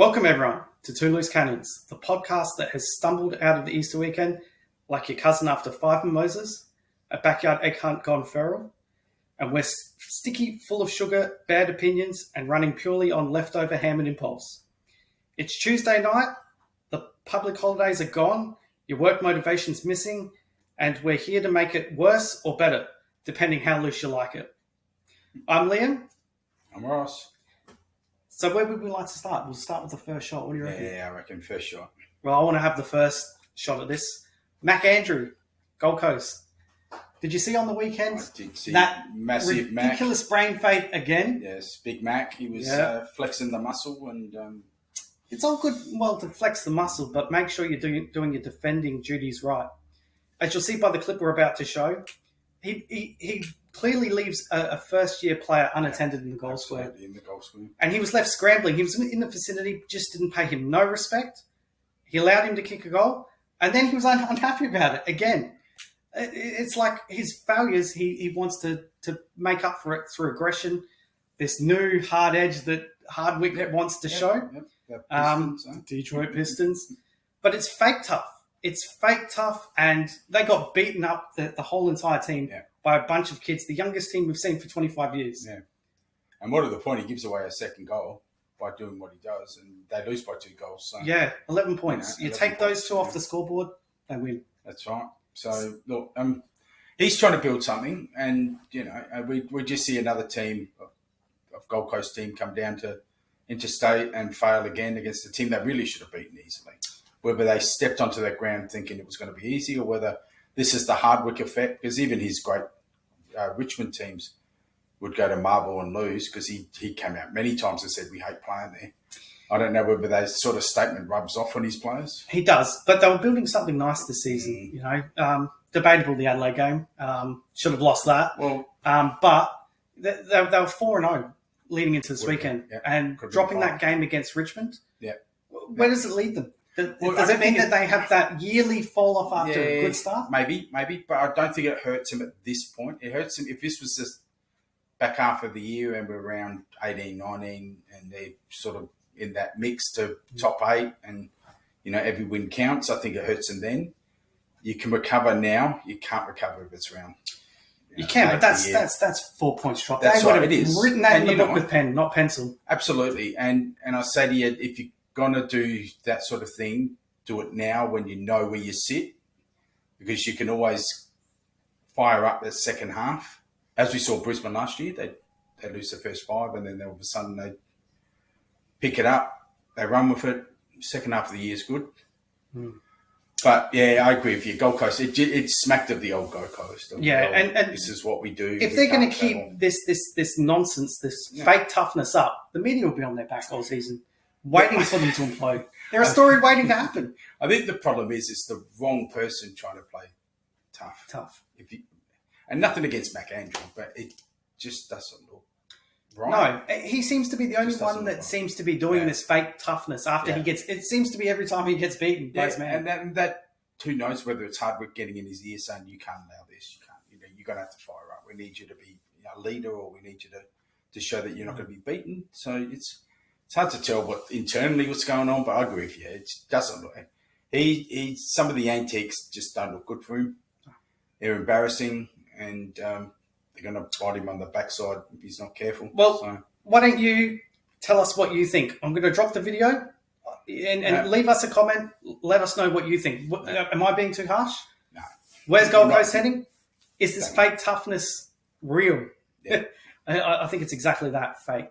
Welcome everyone to Two Loose Cannons, the podcast that has stumbled out of the Easter weekend like your cousin after 5 mimosas, a backyard egg hunt gone feral, and we're sticky, full of sugar, bad opinions, and running purely on leftover ham and impulse. It's Tuesday night, the public holidays are gone, your work motivation's missing, and we're here to make it worse or better, depending how loose you like it. I'm Liam. I'm Ross. So where would we like to start? We'll start with the first shot. What do you reckon? Yeah, I reckon first shot. Well, I want to have the first shot at this. Mac Andrew, Gold Coast. Did you see on the weekend I did see that massive Mac. ridiculous brain fade again? Yes, Big Mac. He was flexing the muscle and... It's all good, well, to flex the muscle, but make sure you're doing your defending duties right. As you'll see by the clip we're about to show, he clearly leaves a first-year player unattended in the goal square. In the goal square. And he was left scrambling. He was in the vicinity, just didn't pay him no respect. He allowed him to kick a goal, and then he was unhappy about it again. It's like his failures, he wants to make up for it through aggression, this new hard edge that Hardwick wants to show. Pistons, Detroit Pistons. But it's fake tough. It's fake tough, and they got beaten up, the whole entire team, by a bunch of kids, the youngest team we've seen for 25 years. Yeah. And what at the point, he gives away a second goal by doing what he does, and they lose by 2 goals. So, 11 points. You take those 2 off the scoreboard, they win. That's right. So, look, he's trying to build something, and, we just see another team, of Gold Coast team, come down to interstate and fail again against a team they really should have beaten easily. Whether they stepped onto that ground thinking it was going to be easy, or whether this is the Hardwick effect, because even his great Richmond teams would go to Marvel and lose, because he came out many times and said, we hate playing there. I don't know whether that sort of statement rubs off on his players. He does, but they were building something nice this season, Debatable, the Adelaide game. Should have lost that. Well, but they were 4-0 leading into this weekend. And dropping that game against Richmond, where does it lead them? Does it mean that they have that yearly fall off after a good start? Maybe, but I don't think it hurts him at this point. It hurts him if this was just back half of the year and we're around 18, 19, and they're sort of in that mix to top 8 and, every win counts. I think it hurts them then. You can recover now. You can't recover if it's around. You can, but that's 4 points drop. That's they right, it is. Written that in the book with pen, not pencil. Absolutely. And I say to you, if you're going to do that sort of thing, do it now when you know where you sit, because you can always fire up the second half. As we saw Brisbane last year, they lose the first 5 and then all of a sudden they pick it up, they run with it. Second half of the year is good. But, I agree with you. Gold Coast, it smacked of the old Gold Coast. And this is what we do. If they're going to keep this nonsense, this fake toughness up, the media will be on their back all season, waiting for them to implode. They're a story waiting to happen. I think the problem is it's the wrong person trying to play tough. And nothing against Mac Andrew, but it just doesn't look right. No, he seems to be the only one that seems to be doing this fake toughness after he gets... It seems to be every time he gets beaten by his man. And that who knows whether it's Hardwick getting in his ear saying, you can't allow this, you can't. You're going to have to fire up. We need you to be a leader, or we need you to show that you're not going to be beaten. So it's hard to tell internally what's going on, but I agree with you. It doesn't look... Some of the antics just don't look good for him. They're embarrassing, and they're going to bite him on the backside if he's not careful. Well, why don't you tell us what you think? I'm going to drop the video and leave us a comment. Let us know what you think. Am I being too harsh? No. Where's Gold Coast heading? Is this fake toughness real? Yeah. I think it's exactly that, fake.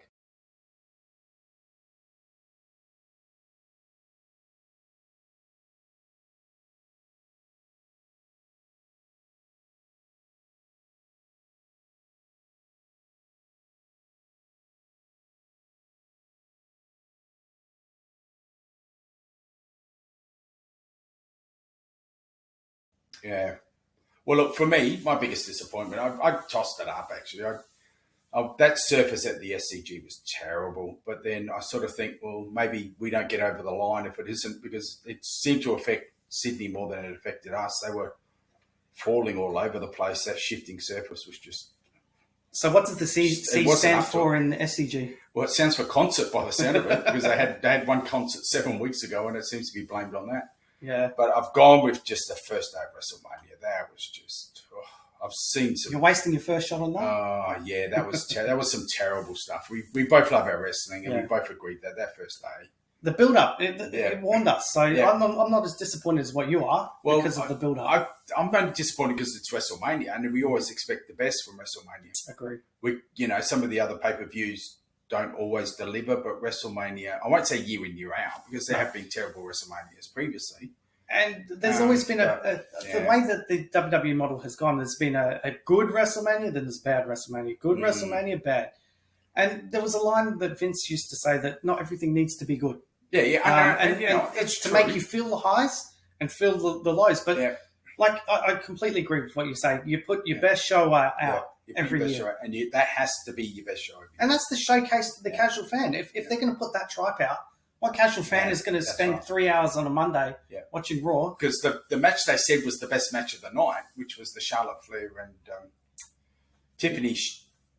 Yeah. Well, look, for me, my biggest disappointment, I tossed it up, actually. That surface at the SCG was terrible. But then I sort of think, well, maybe we don't get over the line if it isn't, because it seemed to affect Sydney more than it affected us. They were falling all over the place. That shifting surface was just So what does the C wasn't stand up to for in the SCG? Well, it stands for concert by the sound of it, because they had one concert 7 weeks ago, and it seems to be blamed on that. Yeah. But I've gone with just the first day of WrestleMania. That was just, I've seen some. You're wasting your first shot on that? Oh, yeah, that was that was some terrible stuff. We both love our wrestling, and we both agreed that first day. The build-up, it warned us. So I'm not as disappointed as what you are because of the build-up. I'm only disappointed because it's WrestleMania, and we always expect the best from WrestleMania. Agree. Some of the other pay-per-views don't always deliver, but WrestleMania, I won't say year in, year out, because there have been terrible WrestleManias previously. And there's always been the way that the WWE model has gone, there's been a good WrestleMania, then there's bad WrestleMania. Good WrestleMania, bad. And there was a line that Vince used to say that not everything needs to be good. Yeah. And it's to make you feel the highs and feel the lows. But I completely agree with what you say. You put your best show out every year. And that has to be your best show. And that's the showcase to the casual fan. If they're going to put that tripe out, what casual fan is going to spend 3 hours on a Monday watching Raw? Because the match they said was the best match of the night, which was the Charlotte Flair and Tiffany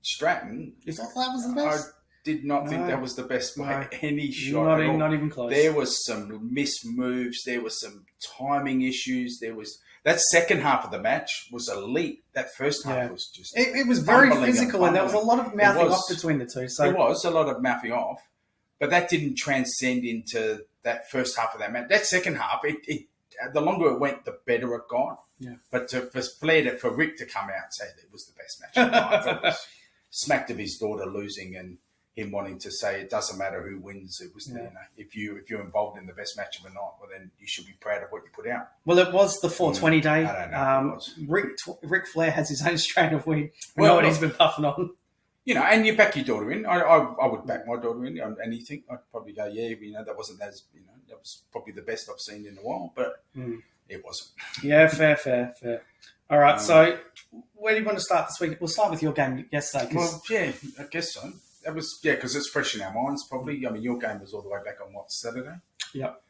Stratton. You thought that was the best? I did not think that was the best by any shot. Not even close. There was some missed moves. There was some timing issues. There was that second half of the match was elite. That first half was just it was very physical, and there was a lot of mouthing off between the two. So there was a lot of mouthing off, but that didn't transcend into that first half of that match. That second half, it the longer it went, the better it got. Yeah. But for Rick to come out and say that it was the best match of the night, it was smacked of his daughter losing and him wanting to say it doesn't matter who wins. It was if you're involved in the best match of the night, well then you should be proud of what you put out. Well, it was the 420 day. I don't know. Ric Flair has his own strain of weed. We know what he's been puffing on. And you back your daughter in. I would back my daughter in on anything. I'd probably go, that wasn't as that was probably the best I've seen in a while, but it wasn't. Yeah, fair. All right, so where do you want to start this week? We'll start with your game yesterday. Well, yeah, I guess so. That was because it's fresh in our minds. Probably. I mean, your game was all the way back on Saturday. Yep.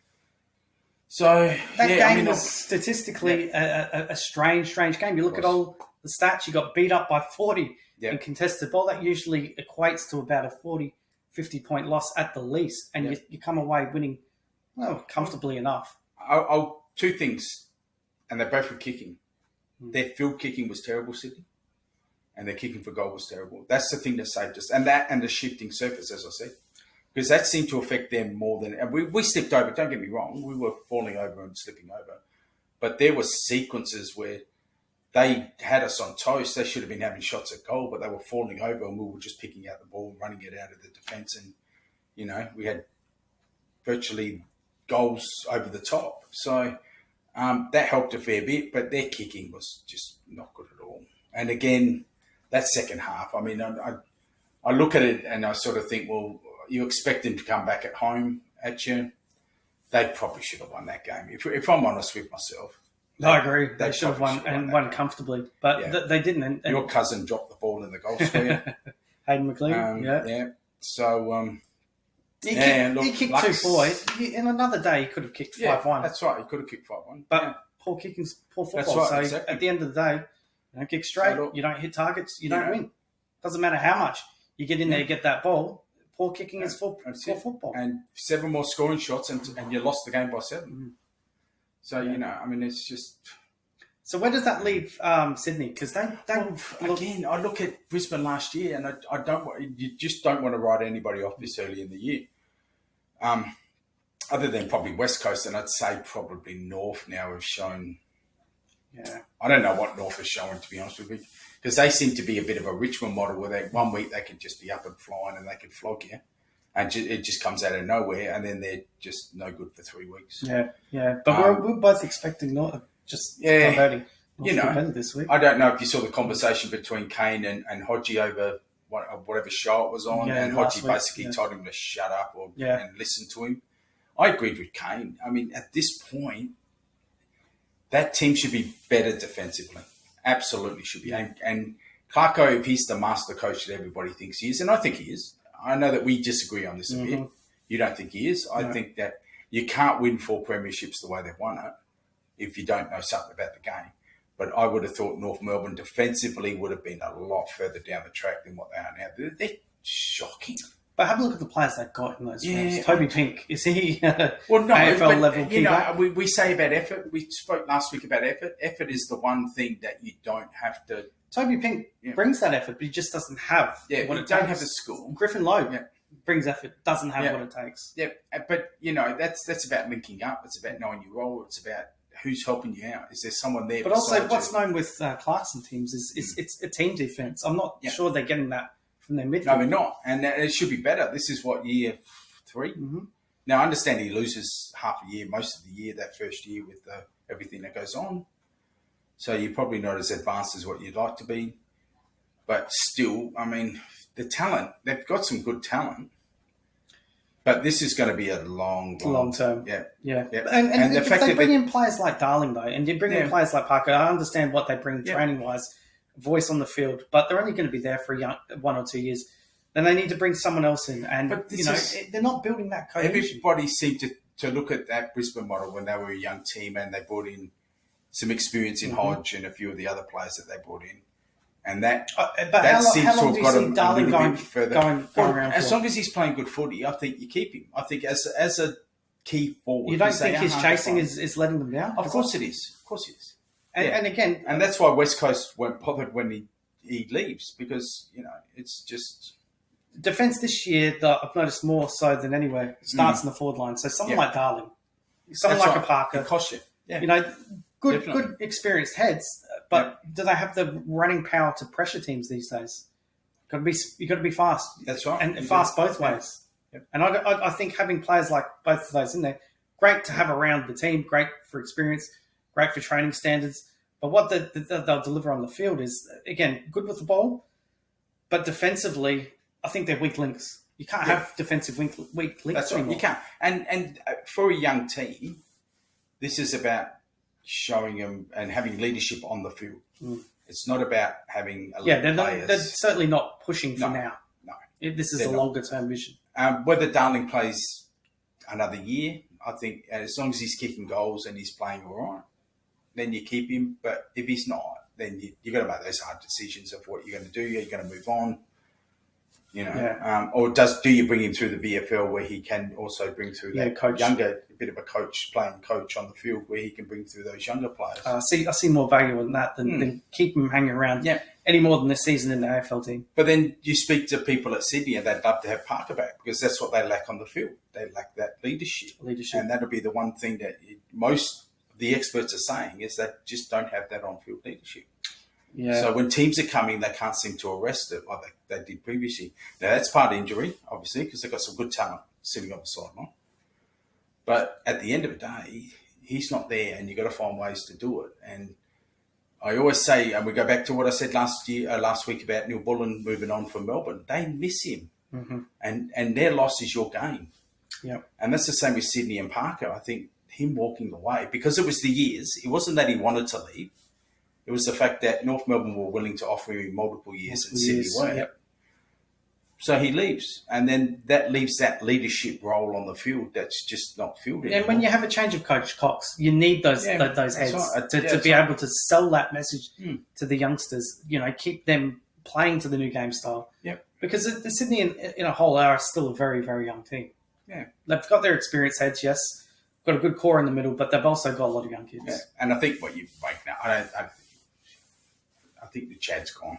So that game was statistically a strange game. You look at all the stats. You got beat up by 40 in contested ball. That usually equates to about a 40, 50 point loss at the least, and you come away winning comfortably enough. I'll two things, and they both were kicking. Their field kicking was terrible, Sydney. And their kicking for goal was terrible. That's the thing that saved us. And the shifting surface, as I said. Because that seemed to affect them more than... And we slipped over, don't get me wrong. We were falling over and slipping over. But there were sequences where they had us on toast. They should have been having shots at goal, but they were falling over and we were just picking out the ball and running it out of the defence. And, we had virtually goals over the top. So that helped a fair bit, but their kicking was just not good at all. And again... that second half, I mean, I look at it and I sort of think, well, you expect them to come back at home at you. They probably should have won that game. If I'm honest with myself. I agree. They should have won and won comfortably, but they didn't. And your cousin dropped the ball in the goal square. Hayden McLean, Yeah. So, he kicked 2-4. In another day, he could have kicked 5-1. That's right. He could have kicked 5-1. But poor kicking's poor football. That's right, so at the end of the day, you don't kick straight, you don't hit targets, you don't win. Doesn't matter how much you get in there, get that ball. Poor kicking is poor football. And 7 more scoring shots and you lost the game by 7. So, I mean, it's just... So where does that leave Sydney? Because again, I look at Brisbane last year and you just don't want to write anybody off this early in the year. Other than probably West Coast, and I'd say probably North now have shown... Yeah, I don't know what North is showing, to be honest with you, because they seem to be a bit of a Richmond model where 1 week they can just be up and flying and they can flog you, and it just comes out of nowhere, and then they're just no good for 3 weeks. Yeah. But we're both expecting North converting. North this week. I don't know if you saw the conversation between Kane and Hodgie over whatever show it was on, and Hodgie basically told him to shut up and listen to him. I agreed with Kane. I mean, at this point, that team should be better defensively. Absolutely should be. And Clarko, if he's the master coach that everybody thinks he is, and I think he is. I know that we disagree on this a bit. You don't think he is. I think that you can't win 4 premierships the way they've won it if you don't know something about the game. But I would have thought North Melbourne defensively would have been a lot further down the track than what they are now. They're shocking. But have a look at the players they've got in those roles. Toby Pink, is he well, no, AFL level keeper? We say about effort. We spoke last week about effort. Effort is the one thing that you don't have to. Toby Pink brings that effort, but he just doesn't have what it don't takes. have the school. Griffin Lowe brings effort, doesn't have what it takes. Yeah, but that's about linking up. It's about knowing your role. It's about who's helping you out. Is there someone there? But also, what's known with Clarkson teams is it's a team defense. I'm not sure they're getting that from their midfield. No, they're not, and it should be better. This is what, year 3. Mm-hmm. Now, I understand he loses half a year, most of the year, that first year with everything that goes on. So you're probably not as advanced as what you'd like to be. But still, I mean, the talent, they've got some good talent. But this is going to be a long term. Yeah. And the fact that they bring in players like Darling, though, and you bring in players like Parker, I understand what they bring training-wise, voice on the field, but they're only going to be there for 1 or 2 years. Then they need to bring someone else in. And, they're not building that cohesion. Everybody seemed to look at that Brisbane model when they were a young team and they brought in some experience in Hodge and a few of the other players that they brought in. And that seems to have got him a little bit further. Going around as long as he's playing good footy, I think you keep him. I think as a key forward. You don't think his chasing is letting them down? Of course it is. Of course it is. And again... And that's why West Coast weren't bothered when he leaves, because, it's just... Defence this year, I've noticed more so than anywhere, starts in the forward line. So someone like Darling, someone like a Parker. It costs you. Yeah. Good experienced heads, but do they have the running power to pressure teams these days? You got to be fast. That's right. And fast both ways. Yep. And I think having players like both of those in there, great to have around the team, great for experience, great for training standards. But what they'll deliver on the field is, again, good with the ball, but defensively, I think they're weak links. You can't have defensive weak links. That's right. Anymore. You can't. And for a young team, this is about showing them and having leadership on the field. It's not about having elite players. They're certainly not pushing for now. No. This is a longer-term vision. Whether Darling plays another year, I think as long as he's kicking goals and he's playing all right, then you keep him. But if he's not, then you've got to make those hard decisions of what you're going to do. You're going to move on. Or do you bring him through the VFL where he can also bring through that younger, a bit of a playing coach on the field where he can bring through those younger players? I see more value in that than keep him hanging around any more than this season in the AFL team. But then you speak to people at Sydney and they'd love to have Parker back because that's what they lack on the field. They lack that leadership. And that'll be the one thing that most of the experts are saying is they just don't have that on-field leadership. Yeah. So when teams are coming, they can't seem to arrest it like they did previously. Now, that's part injury, obviously, because they've got some good talent sitting on the sideline. But at the end of the day, he's not there, and you've got to find ways to do it. And I always say, and we go back to what I said last week about Neil Bullen moving on from Melbourne, they miss him. And their loss is your gain. Yep. And that's the same with Sydney and Parker. I think him walking away, because it was the years, it wasn't that he wanted to leave. It was the fact that North Melbourne were willing to offer him multiple years and Sydney weren't. Yep. So he leaves. And then that leaves that leadership role on the field that's just not filled anymore. And when you have a change of coach, Cox, you need those heads to be able to sell that message to the youngsters, keep them playing to the new game style. Yep. Because the Sydney in a whole are still a very, very young team. Yeah. They've got their experienced heads, yes. Got a good core in the middle, but they've also got a lot of young kids. Yeah. And I think what you make now, I think the Chad's gone.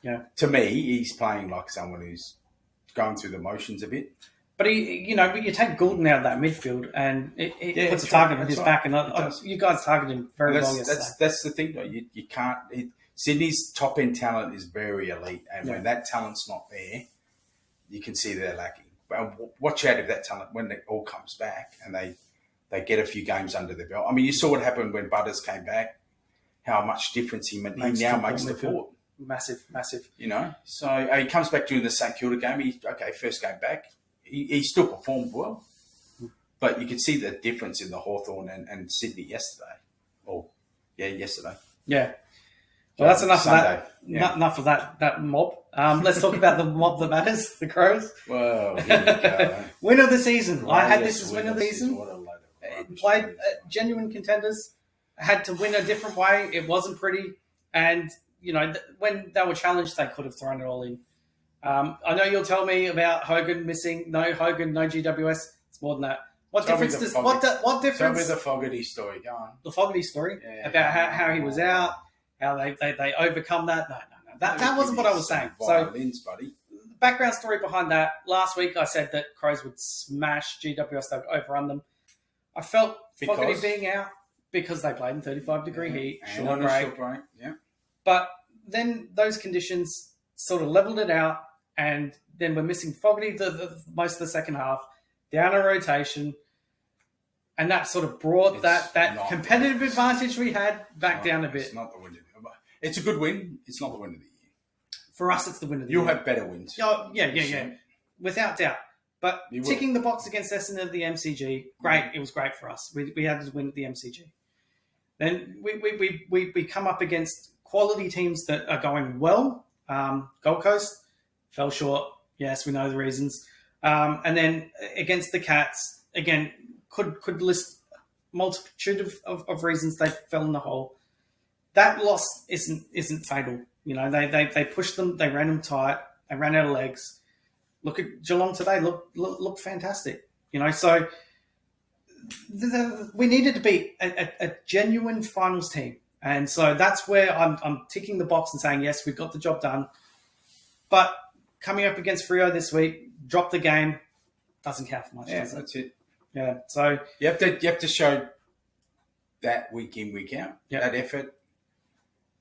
Yeah. To me, he's playing like someone who's going through the motions a bit. But you take Goulden out of that midfield, and it puts a target on his back. And you guys targeted him very well yesterday. That's the thing, though. You can't. Sydney's top end talent is very elite, and when that talent's not there, you can see they're lacking. But watch out if that talent when it all comes back and they get a few games under their belt. I mean, you saw what happened when Butters came back. How much difference he now makes the port. Massive. So he comes back during the St Kilda game. First game back, he still performed well. But you could see the difference in the Hawthorn and Sydney yesterday. Yesterday. Yeah. Well, that's enough Sunday. Of that. Yeah. Enough of that mob. Let's talk about the mob that matters, the Crows. Well, here we go. Win of the season. I had this as win of the season. Played genuine contenders. had to win a different way. It wasn't pretty. And, when they were challenged, they could have thrown it all in. I know you'll tell me about Hogan missing. No Hogan, no GWS. It's more than that. What difference? What difference? Tell me the Fogarty story. Go on. The Fogarty story about how he was out, how they overcome that. No. That wasn't what I was saying. Violins, buddy. The background story behind that. Last week I said that Crows would smash GWS. They would overrun them. I felt Fogarty being out because they played in 35-degree heat. Short break. Yeah. But then those conditions sort of leveled it out, and then we're missing Fogarty the most of the second half, down a rotation, and that sort of brought that competitive advantage we had back down a bit. It's not the win. It's a good win. It's not the win of the year. For us, it's the win of the year. You'll have better wins. Oh, yeah. Without doubt. But ticking the box against Essendon at the MCG, great. It was great for us. We had to win at the MCG. Then we come up against quality teams that are going well. Gold Coast fell short. Yes, we know the reasons. And then against the Cats, again, could list multitude of reasons they fell in the hole. That loss isn't fatal. They pushed them, they ran them tight, they ran out of legs. Look at Geelong today. Look fantastic. So we needed to be a genuine finals team, and so that's where I'm ticking the box and saying yes, we've got the job done. But coming up against Freo this week, drop the game, doesn't count for much. Yeah, that's it. Yeah, so you have to show that week in, week out, that effort.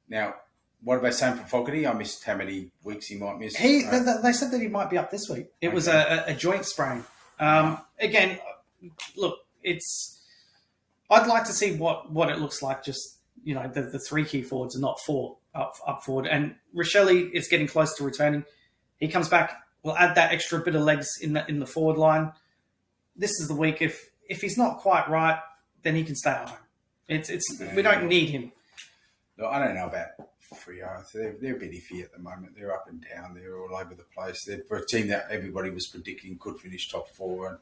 Now, what are they saying for Fogarty? I missed how many weeks he might miss. They said that he might be up this week. It was a joint sprain. Again, look, I'd like to see what it looks like. Just the three key forwards and not four up forward. And Rochelle is getting close to returning. He comes back. We'll add that extra bit of legs in the forward line. This is the week. If he's not quite right, then he can stay at home. We don't need him. No, I don't know about Freo. They're a bit iffy at the moment. They're up and down. They're all over the place. They're for a team that everybody was predicting could finish top four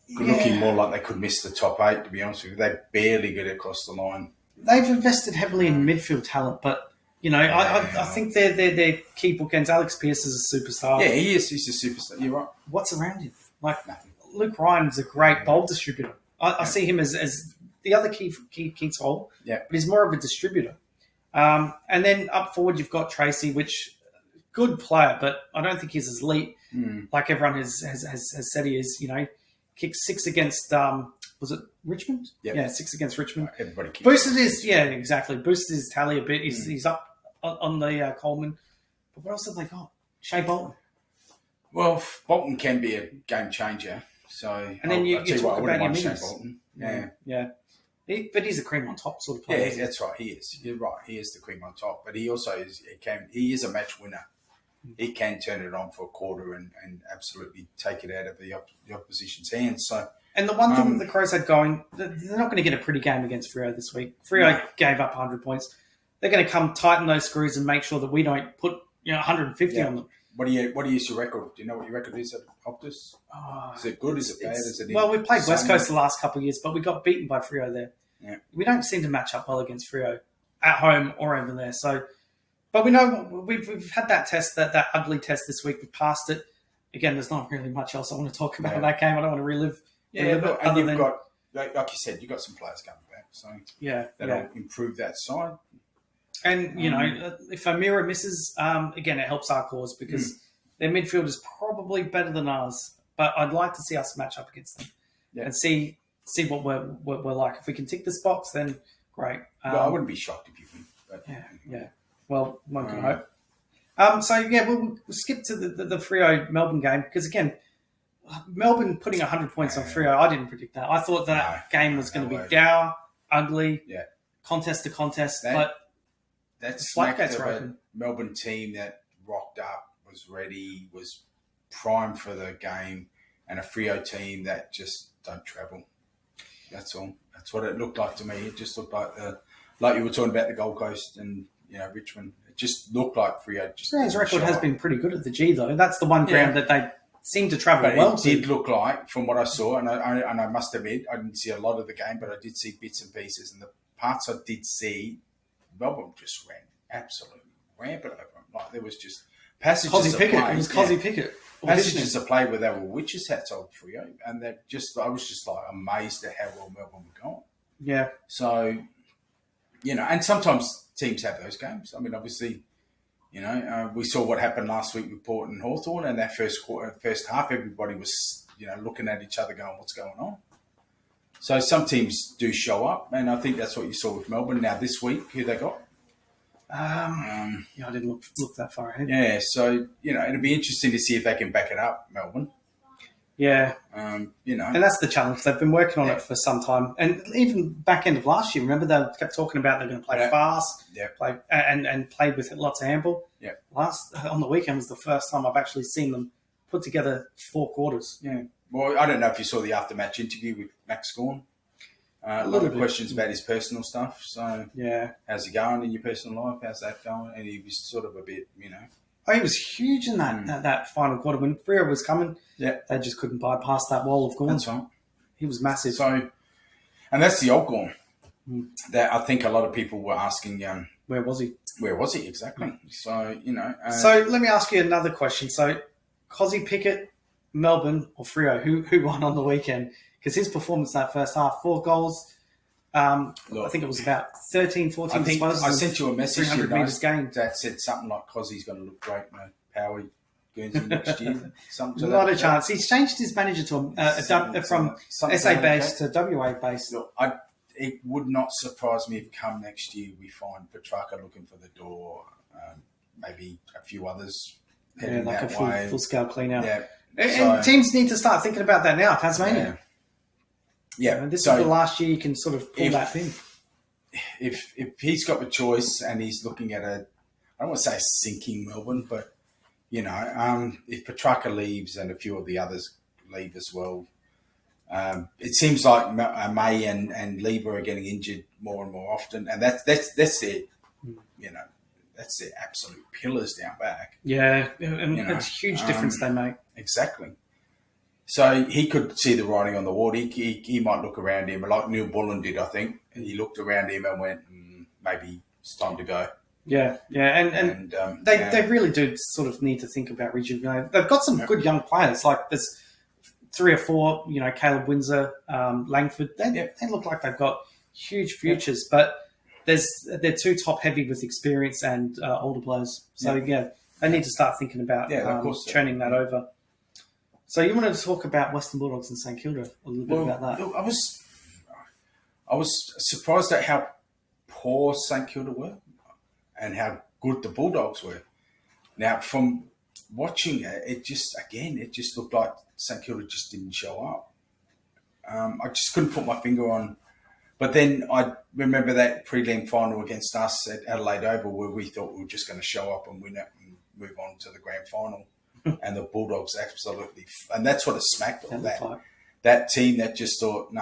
and looking more like they could miss the top 8, to be honest with you. They barely get across the line. They've invested heavily in midfield talent, but I think their key bookends. Alex Pearce is a superstar. Yeah, he is. He's a superstar. You're right. What's around him? Like nothing. Luke Ryan's a great bowl distributor. I see him as the other key role, but he's more of a distributor. And then up forward, you've got Tracy, which good player, but I don't think he's as elite like everyone has said he is. Kicked 6 against was it Richmond? Yep. Yeah, 6 against Richmond. Everybody kicks. Boosted his tally a bit. He's up on the Coleman. But what else have they got? Shea Bolton. Well, Bolton can be a game changer. So, and then you talk about your Shea Bolton. Yeah. But he's a cream on top sort of player. Yeah, that's right. He is. You're right. He is the cream on top. But he also is. He is a match winner. He can turn it on for a quarter and absolutely take it out of the opposition's hands. So, and the one thing that the Crows had going, they're not going to get a pretty game against Freo this week. Freo gave up 100 points. They're going to come tighten those screws and make sure that we don't put 150 on them. What is your record? Do you know what your record is at Optus? Is it good? Is it bad? Well, we've played West Coast the last couple of years, but we got beaten by Freo there. Yeah. We don't seem to match up well against Freo at home or over there. So, but we know we've had that test, that ugly test this week. We passed it. Again, there's not really much else I want to talk about that game. I don't want to relive it. And you've got, like you said, you've got some players coming back. So that'll improve that side. And, if Amira misses, again, it helps our cause because their midfield is probably better than ours. But I'd like to see us match up against them and see what we're like. If we can tick this box, then great. I wouldn't be shocked if you win. But, yeah. Well, one can hope. We'll skip to the Freo Melbourne game because, again, Melbourne putting 100 points on Freo, I didn't predict that. I thought that game was going to be dour, ugly, contest to contest. That's a Melbourne team that rocked up, was ready, was primed for the game, and a Freo team that just don't travel. That's all. That's what it looked like to me. It just looked like you were talking about the Gold Coast and Richmond. It just looked like Freo. Freo's record has been pretty good at the G though. That's the one ground that seemed to travel But well. it did look like, from what I saw, and I must admit, I didn't see a lot of the game, but I did see bits and pieces. And the parts I did see, Melbourne just ran absolutely rampant over them. Like, there was just passages Cozzy of Pickett. play. It was Cozzy Pickett. Passages of play where they were witches' hats on Freo, and I was just like amazed at how well Melbourne were going. Yeah. So, and sometimes teams have those games. I mean, obviously, we saw what happened last week with Port and Hawthorn, and that first half, everybody was, looking at each other going, what's going on? So some teams do show up, and I think that's what you saw with Melbourne. Now, this week, who they got? I didn't look that far ahead. Yeah, so, it'll be interesting to see if they can back it up, Melbourne. Yeah. And that's the challenge. They've been working on it for some time. And even back end of last year, remember they kept talking about they're going to play fast, play and play with lots of handball. Yeah. On the weekend was the first time I've actually seen them put together 4 quarters. Yeah. Well, I don't know if you saw the after-match interview with Max Gawn. A lot of questions about his personal stuff. So, how's it going in your personal life? How's that going? And he was sort of a bit, Oh, he was huge in that final quarter when Freo was coming. Yeah, they just couldn't bypass that wall of Gawn. That's right. He was massive. So, and that's the old Gawn. That I think a lot of people were asking. Where was he? Where was he exactly? So So let me ask you another question. So, Cozzy Pickett, Melbourne or Freo? Who won on the weekend? Because his performance that first half, 4 goals. I think it was about 13, 14 disposals. I sent you a message 300 metres gained. That said something like Cozzy's going to look great in a Power Guernsey next year. Not a chance. He's changed his manager to from SA base to WA base. Look, it would not surprise me if come next year we find Petrarca looking for the door, maybe a few others heading like that a way. full scale clean out. Yeah. And teams need to start thinking about that now. Tasmania. Yeah. This is the last year you can sort of pull that pin. If he's got the choice and he's looking at I don't want to say sinking Melbourne, but if Petrarca leaves and a few of the others leave as well, it seems like May and Lieber are getting injured more and more often, and that's their that's their absolute pillars down back. Yeah, and it's a huge difference they make. Exactly. So he could see the writing on the wall. He might look around him like Neil Bullen did, I think. And he looked around him and went, maybe it's time to go. Yeah, and they really do sort of need to think about rejuvenating. They've got some good young players. Like there's 3 or 4, Caleb Windsor, Langford. They look like they've got huge futures, but they're too top heavy with experience and older players. So they need to start thinking about turning that over. So you wanted to talk about Western Bulldogs and St Kilda a little bit about that. Look, I was surprised at how poor St Kilda were and how good the Bulldogs were. Now, from watching it, it just looked like St Kilda just didn't show up. I just couldn't put my finger on. But then I remember that prelim final against us at Adelaide Oval where we thought we were just going to show up and win it and move on to the grand final. And the Bulldogs absolutely, and that's what it smacked all that team that just thought,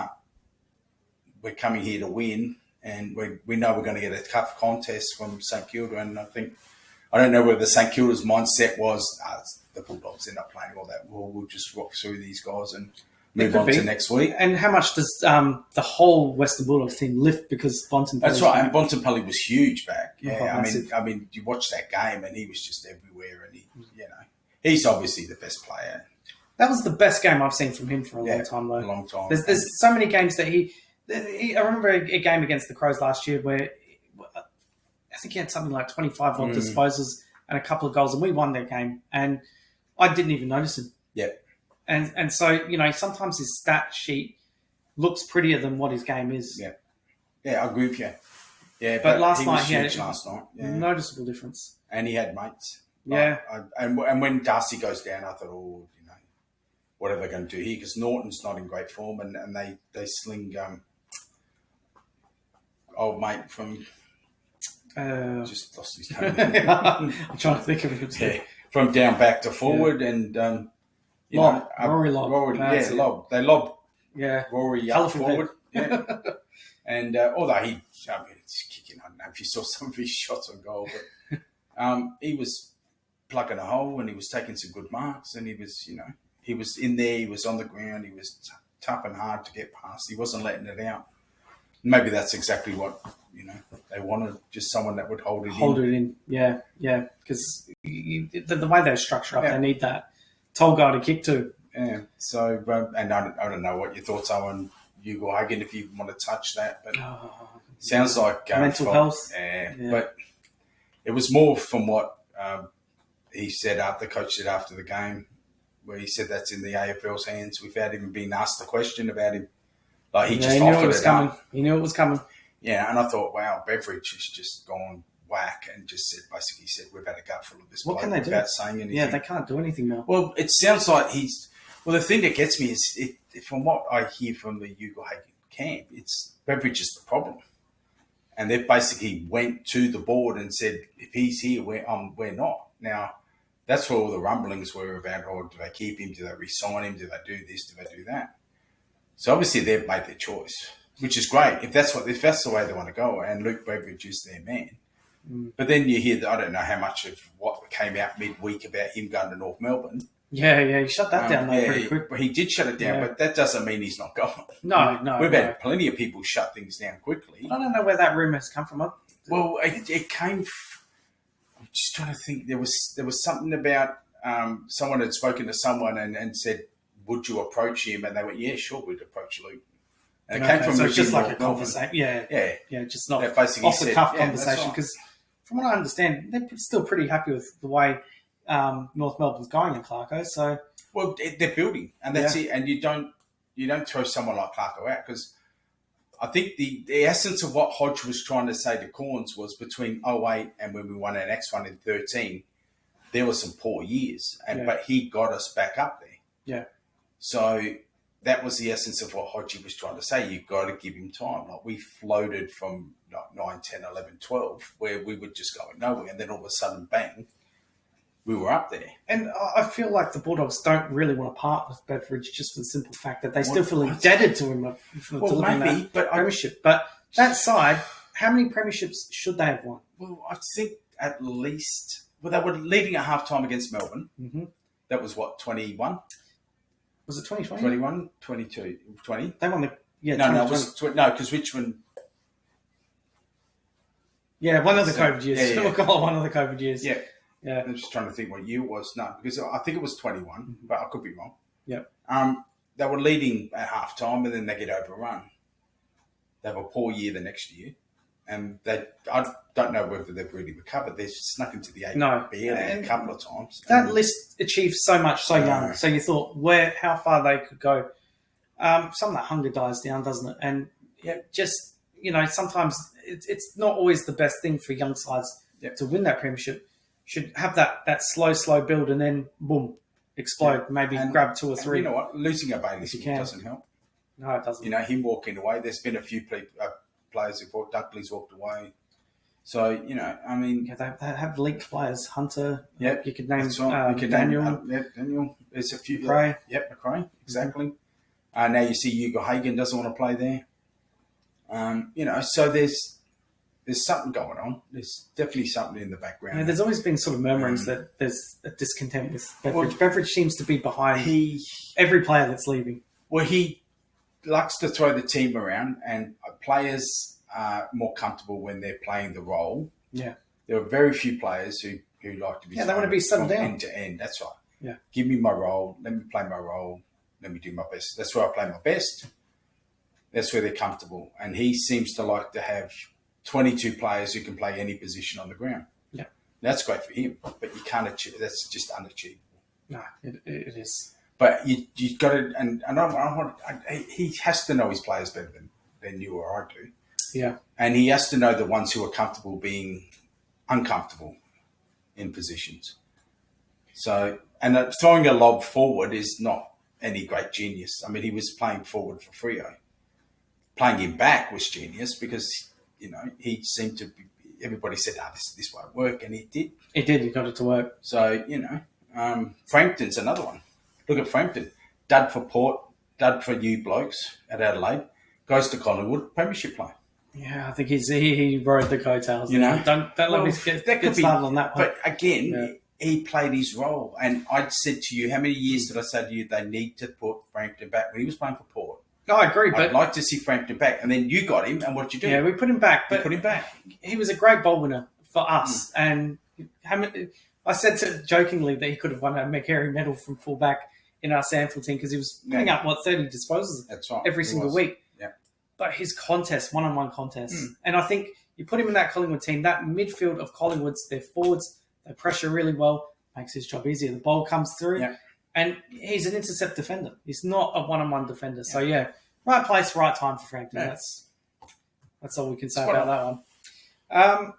we're coming here to win, and we know we're going to get a tough contest from St Kilda. And I don't know whether St Kilda's mindset was the Bulldogs end up playing all that. We'll just rock through these guys and move on to next week. And how much does the whole Western Bulldogs team lift because Bontempelli? That's right, and Bontempelli was huge back. Yeah, I mean, you watch that game and he was just everywhere, and he's obviously the best player. That was the best game I've seen from him for a long time, though. A long time. There's so many games that I remember a game against the Crows last year where I think he had something like 25 odd disposals and a couple of goals, and we won that game. And I didn't even notice him. Yeah. And so, sometimes his stat sheet looks prettier than what his game is. Yeah. Yeah, I agree with you. Yeah, but last night he had noticeable difference. And he had mates. Yeah. And when Darcy goes down, I thought, what are they going to do here? Because Norton's not in great form, and they sling old mate from just lost his name. I'm trying to think of it. Yeah, from down back to forward, and Rory Lobb. Lobb. They lob. Yeah, Rory up forward. Yeah, and although he's kicking, I don't know if you saw some of his shots on goal, but he was plugging a hole and he was taking some good marks, and he was, He was in there. He was on the ground. He was tough and hard to get past. He wasn't letting it out. Maybe that's exactly what they wanted. Just someone that would hold it in. Yeah. Because the way they're structured up, they need that tall guy to kick to. Yeah. So, and I don't know what your thoughts are on Hugo Hagen if you want to touch that, but sounds like mental health. Yeah, but it was more from what he said the coach said after the game, where he said that's in the AFL's hands without even being asked the question about him. Like he just offered it up. He knew it was coming. Yeah, and I thought, wow, Beveridge has just gone whack and just basically said we've had a gutful of this. What can they do without saying anything? Yeah, they can't do anything now. Well, it sounds like the thing that gets me is, from what I hear from the Hugo Hagen camp, it's Beveridge is the problem. And they basically went to the board and said, if he's here, we're not. Now, that's where all the rumblings were about, do they keep him? Do they re-sign him? Do they do this? Do they do that? So obviously they've made their choice, which is great. If that's the way they want to go, and Luke Beveridge is their man. But then you hear, I don't know how much of what came out midweek about him going to North Melbourne. Yeah, he shut that down pretty quick. He did shut it down, but that doesn't mean he's not going. No. We've had plenty of people shut things down quickly. I don't know where that rumour has come from. Well, it came. I'm just trying to think. There was something about someone had spoken to someone and said, "Would you approach him?" And they went, "Yeah, sure, we'd approach Luke." And it came from it's just like a conversation. Yeah, just not off the cuff conversation. Because from what I understand, they're still pretty happy with the way North Melbourne's going in Clarko. So they're building, and that's it. And you don't throw someone like Clarko out, because I think the essence of what Hodge was trying to say to Corns was between 2008 and when we won our next one in 2013, there were some poor years, but he got us back up there. Yeah. So that was the essence of what Hodgie was trying to say. You've got to give him time. Like, we floated from 9, 10, 11, 12, where we were just going nowhere, and then all of a sudden, bang, we were up there. And I feel like the Bulldogs don't really want to part with Beveridge, just for the simple fact that they still feel indebted to him for delivering that premiership. But that side, how many premierships should they have won? Well, I think at least... Well, they were leading at half-time against Melbourne. Mm-hmm. That was, 21? Was it 2020? 21, 22, 20. They won the... Yeah, no, because Richmond... Yeah, one of the COVID years. Yeah. We'll call it one of the COVID years. Yeah. Yeah. I'm just trying to think what year it was. No, because I think it was 21, but I could be wrong. Yeah. They were leading at half-time, and then they get overrun. They have a poor year the next year. And I don't know whether they've really recovered. They've snuck into the 8 barely a couple of times. That list achieved so much so young. So you thought how far they could go. Some of that hunger dies down, doesn't it? And sometimes it's not always the best thing for young sides to win that premiership. Should have that slow build and then boom, explode. Maybe grab 2 or 3. You know what? Losing a Bailey doesn't help. No, it doesn't. Him walking away. There's been a few players who thought Dunkley's walked away. So, I mean... Yeah, they have leaked players. Hunter. Yep. You could name Daniel. Daniel. Daniel. There's a few. McRae. McRae. Exactly. Now you see Hugo Hagen doesn't want to play there. So there's something going on. There's definitely something in the background. Yeah, there's always been sort of murmurings that there's a discontent with Beveridge. Well, Beveridge seems to be behind every player that's leaving. Well, he likes to throw the team around, and players are more comfortable when they're playing the role. Yeah. There are very few players who like to be they want to be settled down. End to end. That's right. Yeah. Give me my role. Let me play my role. Let me do my best. That's where I play my best. That's where they're comfortable. And he seems to like to have 22 players who can play any position on the ground. Yeah. That's great for him, but you can't achieve. That's just unachievable. No, it is. But you've got to, and he has to know his players better than you or I do. Yeah. And he has to know the ones who are comfortable being uncomfortable in positions. So, and throwing a lob forward is not any great genius. I mean, he was playing forward for Freo. Playing him back was genius because, he seemed to be, everybody said, this won't work. And it did. It did. He got it to work. So, Frampton's another one. Look at Frampton. Dud for Port, dud for you blokes at Adelaide. Goes to Collingwood, premiership play. Yeah, I think he rode the coattails. Don't let me get started on that one. But again, he played his role. And I said to you, how many years did I say to you they need to put Frampton back when he was playing for Port? No, I agree, but I'd like to see Frampton back. And then you got him, and what did you do? Yeah, we put him back. You put him back. He was a great ball winner for us. And I said jokingly that he could have won a McHarry medal from fullback in our Sandfield team because he was putting up, 30 disposals every single week. Yeah. But his contest, one-on-one contests. And I think you put him in that Collingwood team, that midfield of Collingwood's, their forwards, they pressure really well, makes his job easier. The ball comes through, and he's an intercept defender. He's not a one-on-one defender. So, right place, right time for Frampton. Yeah. That's all we can say about that one.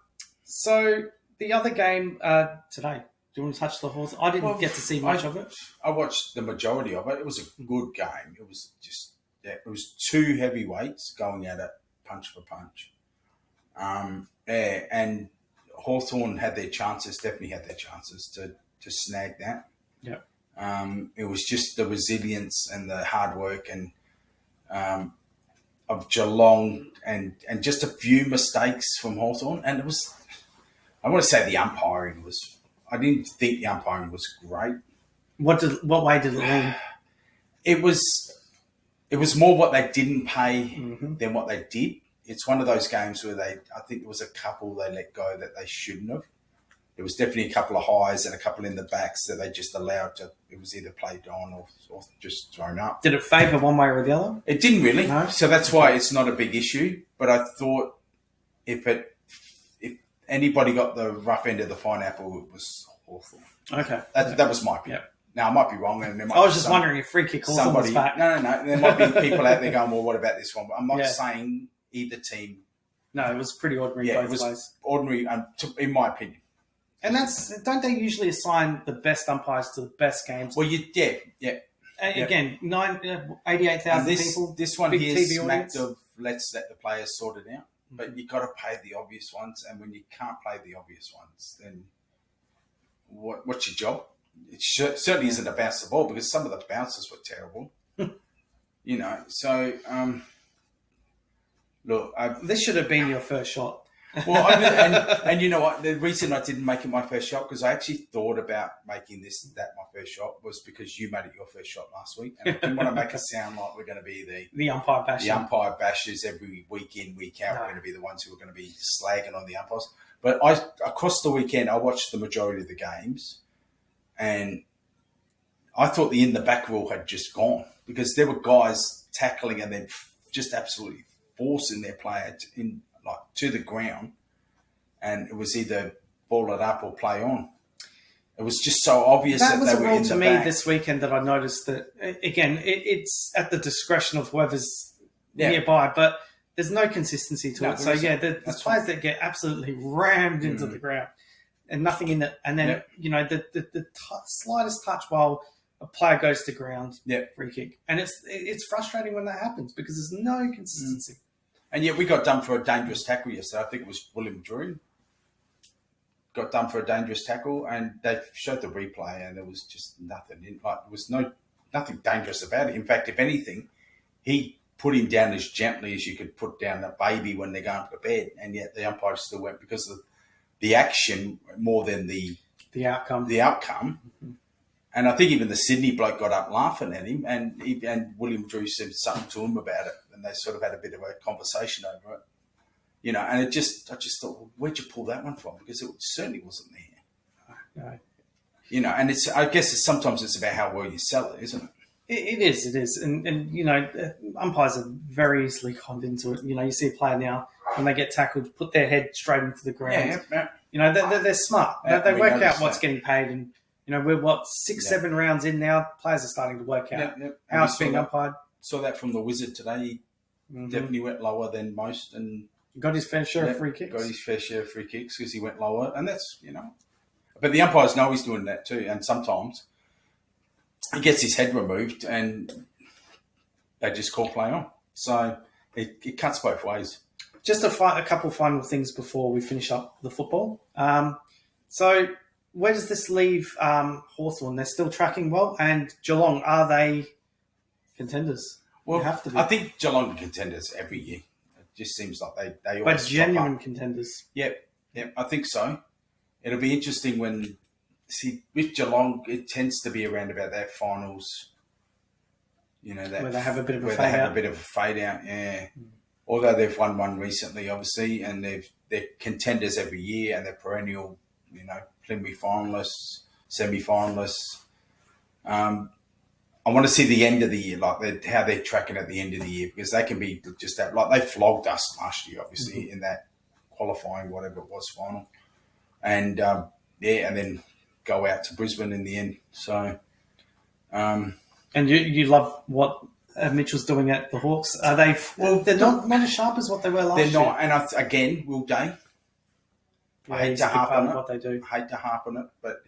So, the other game today, do you want to touch the horse? I didn't get to see much of it. I watched the majority of it. It was a good game. It was just, it was two heavyweights going at it, punch for punch. And Hawthorn had their chances, definitely had their chances to snag that. Yeah. It was just the resilience and the hard work and of Geelong and just a few mistakes from Hawthorn. And it was, I want to say the umpiring was, I didn't think the umpiring was great. What way did it lean? It was more what they didn't pay than what they did. It's one of those games where I think there was a couple they let go that they shouldn't have. There was definitely a couple of highs and a couple in the backs that they just allowed to, it was either played on or just thrown up. Did it favour one way or the other? It didn't really. No? So that's why it's not a big issue. But I thought if anybody got the rough end of the pineapple, it was Hawthorn. Okay. That was my opinion. Yep. Now, I might be wrong. And there might I was just wondering if free kick Hawthorn was back. No. There might be people out there going, well, what about this one? But I'm not saying either team. No, it was pretty ordinary both ways. Ordinary, in my opinion. And don't they usually assign the best umpires to the best games? Well, yeah. Again, 88,000 people. This one big here TV smacked audience. of let's let the players sort it out. But you got to pay the obvious ones, and when you can't play the obvious ones, then what's your job? It certainly isn't to bounce the ball because some of the bounces were terrible. So look, this should have been your first shot. Well, and you know what? The reason I didn't make it my first shot because I actually thought about making that my first shot was because you made it your first shot last week, and I didn't want to make it sound like we're going to be the umpire bashers. The umpire bashers every week in, week out. No. We're going to be the ones who are going to be slagging on the umpires. But across the weekend, I watched the majority of the games, and I thought the in the back rule had just gone because there were guys tackling and then just absolutely forcing their player to the ground, and it was either ball it up or play on. It was just so obvious that was they a were rule in to the me back. this weekend that I noticed that again it's at the discretion of whoever's nearby, but there's no consistency to it. So there's players that get absolutely rammed into the ground and nothing in it, and then the slightest touch while a player goes to ground, free kick, and it's frustrating when that happens because there's no consistency. And yet we got done for a dangerous tackle yesterday. I think it was William Drew. Got done for a dangerous tackle, and they showed the replay, and there was just nothing. There was nothing dangerous about it. In fact, if anything, he put him down as gently as you could put down a baby when they're going to bed, and yet the umpire still went because of the action more than the outcome. Mm-hmm. And I think even the Sydney bloke got up laughing at him, and William Drew said something to him about it, and they sort of had a bit of a conversation over it. And I just thought, well, where'd you pull that one from? Because it certainly wasn't there. No. And I guess sometimes it's about how well you sell it, isn't it? It is. And umpires are very easily conned into it. You see a player now, when they get tackled, put their head straight into the ground. Yeah. They're smart. They work out what's getting paid. And, we're, 6-7 rounds in now, players are starting to work out how it's being umpired. Saw that from the Wizard today. He definitely went lower than most and got his fair share of free kicks. Got his fair share of free kicks because he went lower. And that's, But the umpires know he's doing that too. And sometimes he gets his head removed and they just call play on. So it cuts both ways. Just a couple final things before we finish up the football. So where does this leave Hawthorn? They're still tracking well. And Geelong, are they contenders? Well, have to be. I think Geelong are contenders every year. It just seems like they always But genuine contenders. Yep, I think so. It'll be interesting when see, with Geelong, it tends to be around about that finals. You know, that where they have a bit of a where fade they have out. a bit of a fade out. Yeah. Although they've won one recently, obviously, and they're contenders every year, and they're perennial, you know, preliminary finalists, semi-finalists. I want to see the end of the year, like how they're tracking at the end of the year, because they can be just that. Like they flogged us last year, obviously, in that qualifying, whatever it was, final, and and then go out to Brisbane in the end. So, And you love what Mitchell's doing at the Hawks. Are they? Well, they're not as sharp as what they were last year. They're not, and again, Will Day. Yeah, I hate he's to a big harp part on of it. what they do. I hate to harp on it, but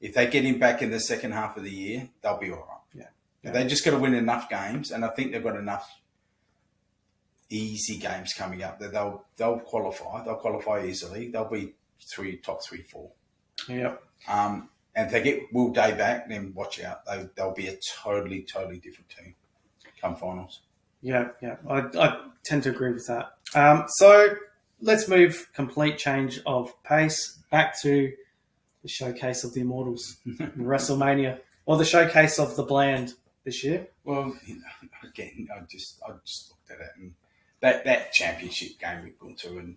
if they get him back in the second half of the year, they'll be all right. Yeah. They just got to win enough games, and I think they've got enough easy games coming up that they'll qualify. They'll qualify easily. They'll be top 3, 4. Yeah. And if they get Will Day back, then watch out. They'll be a totally different team come finals. Yeah. I tend to agree with that. So let's move, complete change of pace, back to the showcase of the Immortals, WrestleMania, or the showcase of the Bland this year. Well, you know, again, I just looked at it, and that championship game with Gunter and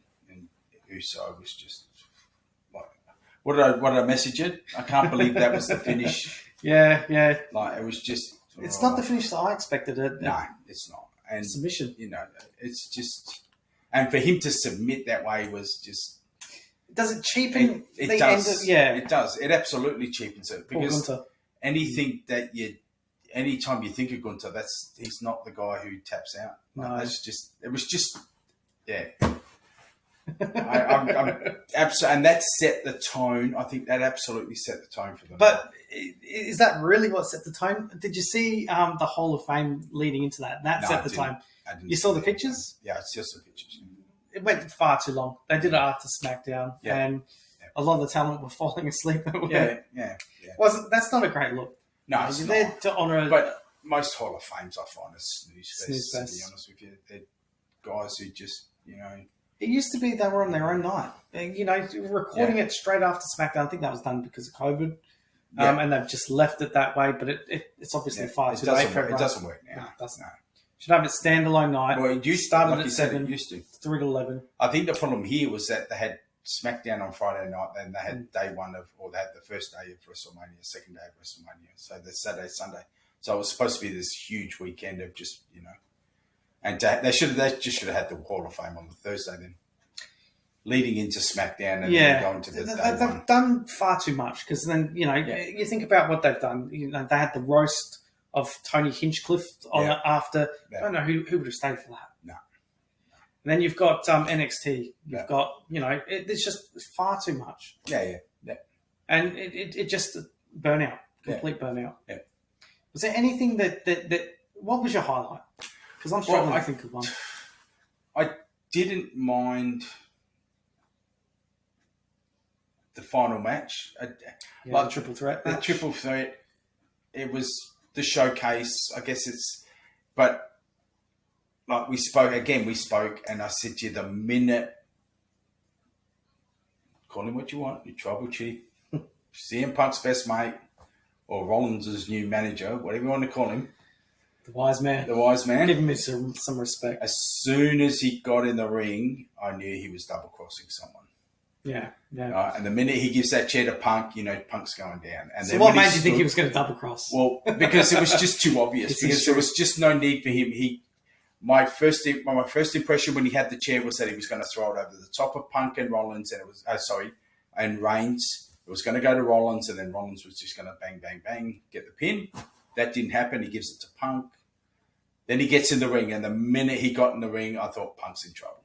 Uso was just like, what did I message it? I can't believe that was the finish. Yeah. Like, it was just. It's not the finish that I expected. No, it's not. And submission. You know, it's just, and for him to submit that way was just. Does it cheapen it the does. end of, yeah. It does. It absolutely cheapens it, because anything that anytime you think of Gunter, he's not the guy who taps out. Like, no. It was just, yeah. I'm absolutely, and that set the tone. I think that absolutely set the tone for them. But is that really what set the tone? Did you see the Hall of Fame leading into that? That set the tone. You saw the pictures? Yeah, it's just the pictures. It went far too long. They did it after SmackDown, and a lot of the talent were falling asleep. Yeah. That's not a great look. No, it's you're not. there to honour. But most Hall of Fames I find are snooze fests, to be honest with you. They're guys who just, you know. It used to be they were on their own night. You know, recording it straight after SmackDown. I think that was done because of COVID. And they've just left it that way. But it's obviously far too late for everyone. It doesn't work now. No, it doesn't. No. Should have it standalone night. Well, it started like at 7, used to 3 to 11. I think the problem here was that they had SmackDown on Friday night, and they had day one they had the first day of WrestleMania, second day of WrestleMania, so the Saturday, Sunday. So it was supposed to be this huge weekend of just, you know, and they just should have had the Hall of Fame on the Thursday then, leading into SmackDown and then going to the day one. They've done far too much, because then, you know, you think about what they've done. You know, they had the roast of Tony Hinchcliffe on it after. I don't know who would have stayed for that. No. And then you've got NXT. You've got, you know, it's just far too much. Yeah. And it just burnout, complete burnout. Yeah. Was there anything that what was your highlight? Because I'm struggling to think of one. I didn't mind the final match. The triple threat match. The triple threat. It was the showcase. I guess but like we spoke, and I said to you, the minute, call him what you want, your tribal chief, CM Punk's best mate, or Rollins' new manager, whatever you want to call him. The wise man. Give him some respect. As soon as he got in the ring, I knew he was double-crossing someone. Yeah. And the minute he gives that chair to Punk, you know, Punk's going down. And so then what made you think he was going to double-cross? Well, because it was just too obvious. Because there was just no need for him. My first impression when he had the chair was that he was going to throw it over the top of Punk and Rollins, and it was and Reigns. It was going to go to Rollins, and then Rollins was just going to bang, bang, bang, get the pin. That didn't happen. He gives it to Punk. Then he gets in the ring, and the minute he got in the ring, I thought Punk's in trouble.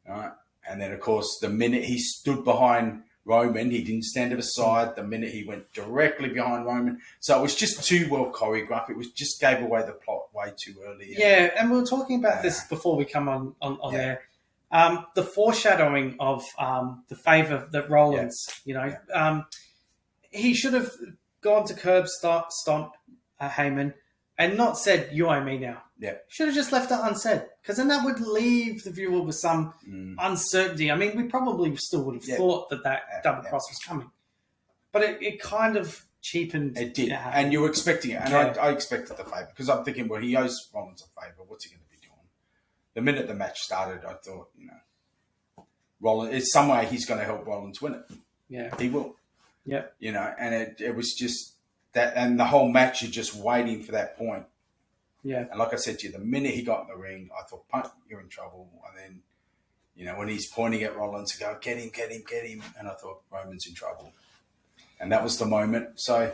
All right. And then, of course, the minute he stood behind Roman, he didn't stand to the side. The minute he went directly behind Roman. So it was just too well choreographed. It was just gave away the plot way too early. Yeah, and we were talking about this before we come on there. The foreshadowing of the favour that Rollins, you know, he should have gone to curb stomp Heyman and not said, "You owe me now." Yeah. Should have just left it unsaid, because then that would leave the viewer with some uncertainty. I mean, we probably still would have thought that double cross was coming. But it kind of cheapened. It did, and you were expecting it, and I expected the favour because I'm thinking, well, he owes Rollins a favour. What's he going to be doing? The minute the match started, I thought, Rollins, it's some way he's going to help Rollins win it. Yeah, he will. Yeah, and it was just that, and the whole match, you're just waiting for that point. Yeah, and like I said to you, the minute he got in the ring, I thought, Punk, you're in trouble. And then, when he's pointing at Rollins to go, get him, and I thought Roman's in trouble. And that was the moment. So,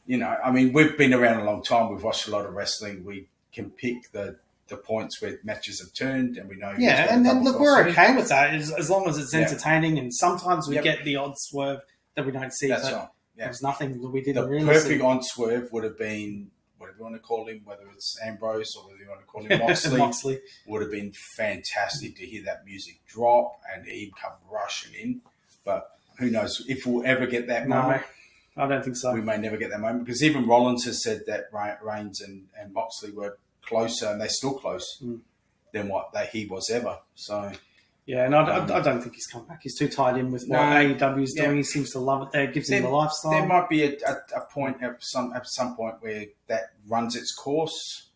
we've been around a long time. We've watched a lot of wrestling. We can pick the points where matches have turned, and we know. Yeah, and then look, we're okay with that as long as it's entertaining. And sometimes we get the odd swerve that we don't see. That's right. Yeah. There's nothing we didn't really see. The perfect on swerve would have been, whatever you want to call him, whether it's Ambrose or whether you want to call him Moxley, would have been fantastic to hear that music drop and him come rushing in. But who knows if we'll ever get that moment. I don't think so. We may never get that moment because even Rollins has said that Reigns and Moxley were closer, and they're still close than what he was ever. So yeah, and I don't think he's come back. He's too tied in with what AEW is doing. He seems to love it there. It gives him the lifestyle. There might be a point at some point where that runs its course,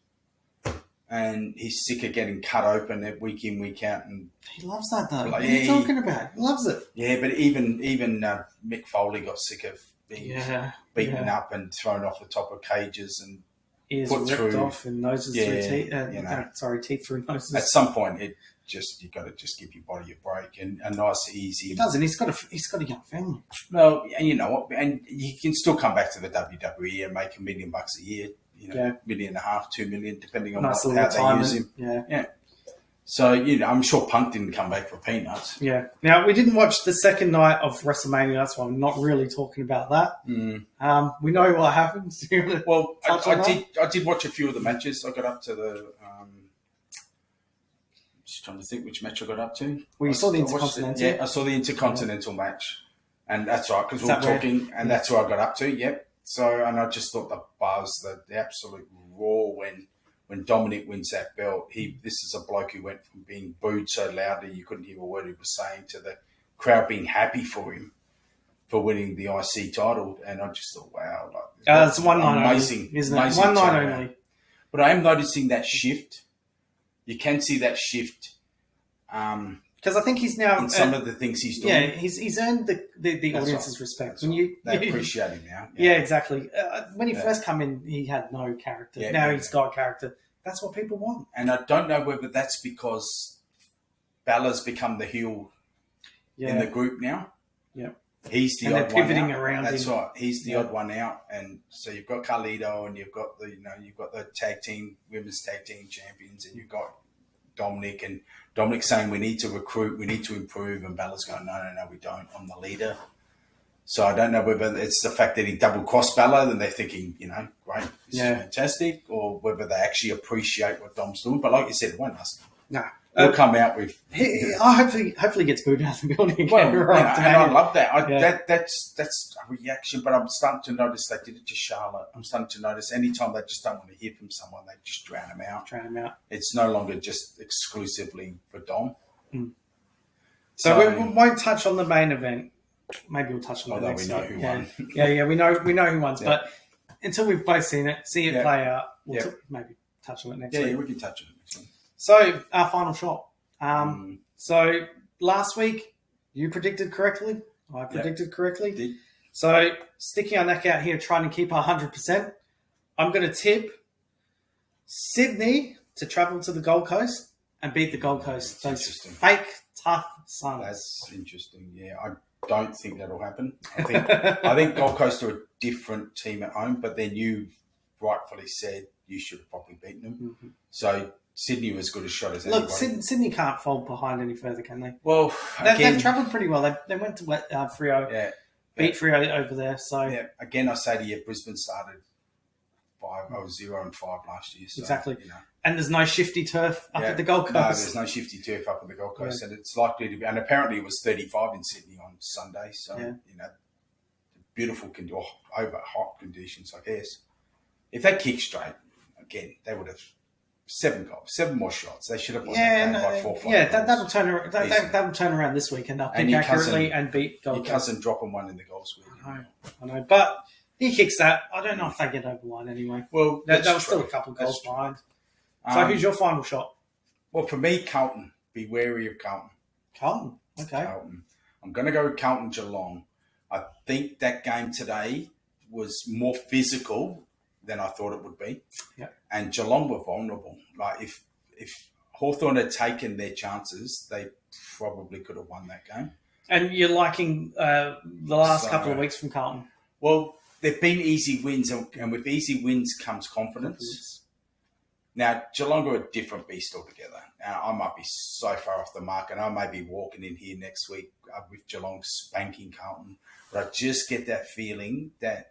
and he's sick of getting cut open week in, week out. And he loves that though. What are you talking about? He loves it. Yeah, but even Mick Foley got sick of being beaten up and thrown off the top of cages and ears ripped off and noses through teeth. Teeth through noses. At some point, you got to just give your body a break and a nice, easy. He doesn't. He's got a young family. Well, and you know what? And he can still come back to the WWE and make $1 million a year. $1.5 million, $2 million, depending on how they use him. Yeah. So I'm sure Punk didn't come back for peanuts. Yeah. Now we didn't watch the second night of WrestleMania. That's why I'm not really talking about that. We know what happens. Well, I did watch a few of the matches. I got up to the. Just trying to think which match I got up to. Well, you saw the Intercontinental. Yeah, I saw the Intercontinental match, and that's right because we were talking, and that's where I got up to. Yep. So, and I just thought the buzz, the absolute roar when Dominic wins that belt. This is a bloke who went from being booed so loudly you couldn't hear a word he was saying to the crowd being happy for him for winning the IC title, and I just thought, wow, it's one night amazing, only, isn't it? One night only. But I am noticing that shift. You can see that shift. Because I think he's now in some of the things he's doing. Yeah, he's earned the audience's respect. They appreciate him now. Yeah, exactly. When he first came in, he had no character. Now he's got character. That's what people want. And I don't know whether that's because Balor's become the heel in the group now. Yeah, he's the odd one pivoting out. around. That's right. He's the odd one out, and so you've got Carlito, and you've got the women's tag team champions, and you've got Dominic, and Dominic's saying we need to recruit, we need to improve, and Balor's going, no, we don't. I'm the leader. So I don't know whether it's the fact that he double-crossed Balor and they're thinking, great, this is fantastic, or whether they actually appreciate what Dom's doing. But like you said, it won't last. No. He'll come out with... hopefully he gets booed out of the building again. Well, and I love that. That's a reaction, but I'm starting to notice they did it to Charlotte. I'm starting to notice anytime they just don't want to hear from someone, they just drown them out. It's no longer just exclusively for Dom. So we won't touch on the main event. Maybe we'll touch on the next one. We know who won. But until we've both seen it, play out, we'll maybe touch on it next week. Yeah, we can touch on it next week. So, our final shot. So, last week, you predicted correctly. I predicted correctly. Did. So, sticking our neck out here, trying to keep 100%. I'm going to tip Sydney to travel to the Gold Coast and beat the Gold Coast. Those fake, tough Suns. That's interesting. Yeah, I don't think that'll happen. I think Gold Coast are a different team at home, but then you rightfully said you should have probably beaten them. So, Sydney was as good a shot as anybody. Look, Sydney can't fall behind any further, can they? Well, they've travelled pretty well. They went to Freo, beat Freo over there. So again, I say to you, Brisbane started 0-5 last year. So, exactly. And there's no shifty turf up at the Gold Coast. No, there's no shifty turf up at the Gold Coast, and it's likely to be. And apparently, it was 35 in Sydney on Sunday. So beautiful, over hot conditions, I guess. If they kick straight, again, they would have 7 goals, 7 more shots. They should have won Yeah, that game by 4 or 5 yeah, goals. that'll turn around. That'll turn around this weekend. I think accurately and beat Gold Your Coast. cousin dropping one in the goals week. I know, but he kicks that. I don't know if they get over line anyway. Well, they were still a couple goals behind. So who's your final shot? Well, for me, Carlton. Be wary of Carlton. Carlton. Okay. Carlton. I'm going to go with Carlton Geelong. I think that game today was more physical than I thought it would be. Yeah. And Geelong were vulnerable. Like if Hawthorn had taken their chances, they probably could have won that game. And you're liking the last couple of weeks from Carlton? Well, they've been easy wins, and with easy wins comes confidence. Now, Geelong are a different beast altogether. Now, I might be so far off the mark, and I may be walking in here next week with Geelong spanking Carlton, but I just get that feeling that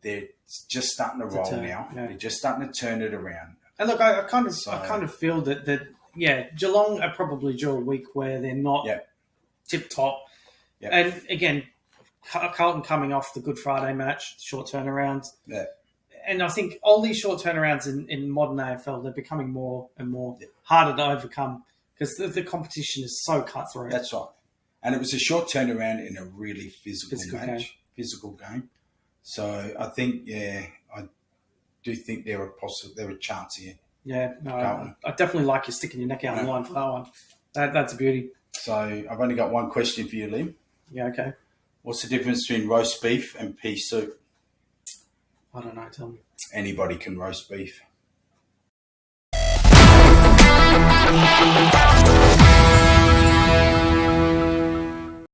they're just starting to roll now. Yeah. They're just starting to turn it around. And look, I kind of feel that Geelong are probably due a week where they're not tip top. Yep. And again, Carlton coming off the Good Friday match, short turnarounds. Yeah. And I think all these short turnarounds in modern AFL, they're becoming more and more harder to overcome because the competition is so cutthroat. That's right. And it was a short turnaround in a really physical game. So I think, I do think they're a chance here. Yeah, no, I definitely like you sticking your neck out in line for that one. That's a beauty. So I've only got one question for you, Liam. Yeah, okay. What's the difference between roast beef and pea soup? I don't know, tell me. Anybody can roast beef.